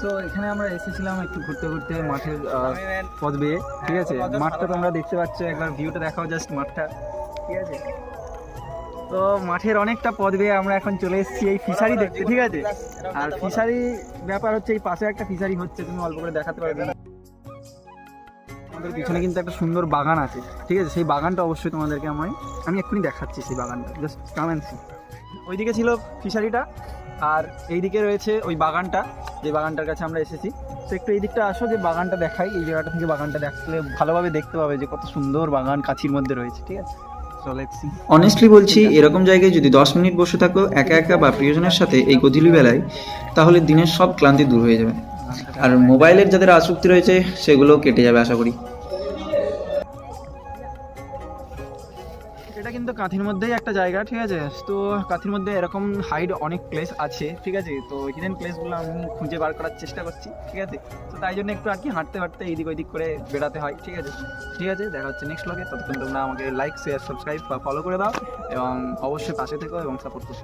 So এখানে আমরা এসেছিলাম একটু ঘুরতে ঘুরতে মাঠের পথ বেয়ে, ঠিক আছে। মাঠটা তোমরা দেখতে পাচ্ছ, একবার ভিউটা দেখাও জাস্ট মাঠটা, ঠিক আছে। তো মাঠের অনেকটা পথ বেয়ে আমরা এখন চলে এসেছি এই ফিশারি দেখতে, ঠিক আছে। আর ফিশারি ব্যাপার হচ্ছে এই পাশে একটা ফিশারি হচ্ছে, তুমি অল্প করে দেখাতে পারবে। আমাদের পিছনে কিন্তু একটা সুন্দর বাগান আছে, ঠিক আছে। সেই বাগানটা অবশ্যই তোমাদেরকে আমি এক্ষুনি দেখাচ্ছি সেই বাগানটা, জাস্ট কাম অ্যান্ড সি। ওইদিকে ছিল ফিশারিটা, আর এইদিকে রয়েছে ওই বাগানটা, যে বাগানটার কাছে আমরা এসেছি। তো একটু এই দিকটা আসো, যে বাগানটা দেখাই। এই জায়গাটা থেকে বাগানটা দেখলে ভালোভাবে দেখতে পাবে যে কত সুন্দর বাগান কাছির মধ্যে রয়েছে, ঠিক আছে। অনেস্টলি বলছি, এরকম জায়গায় যদি 10 মিনিট বসে থাকো একা একা বা প্রিয়জনের সাথে এই গধূলি বেলায়, তাহলে দিনের সব ক্লান্তি দূর হয়ে যাবে। আর মোবাইলের যাদের আসক্তি রয়েছে সেগুলো কেটে যাবে আশা করি। এটা কিন্তু কাঁথির মধ্যেই একটা জায়গা, ঠিক আছে। তো কাঁথির মধ্যে এরকম হাইড অনেক প্লেস আছে, ঠিক আছে। তো হিডেন প্লেসগুলো আমি খুঁজে বার করার চেষ্টা করছি, ঠিক আছে। তো তাই জন্য একটু আর কি হাঁটতে হাঁটতে এইদিক ওইদিক করে বেড়াতে হয়, ঠিক আছে। ঠিক আছে, দেখা হচ্ছে নেক্সট ব্লগে। ততক্ষণ তোমরা আমাকে লাইক, শেয়ার, সাবস্ক্রাইব বা ফলো করে দাও, এবং অবশ্যই পাশে থেকো এবং সাপোর্ট করো।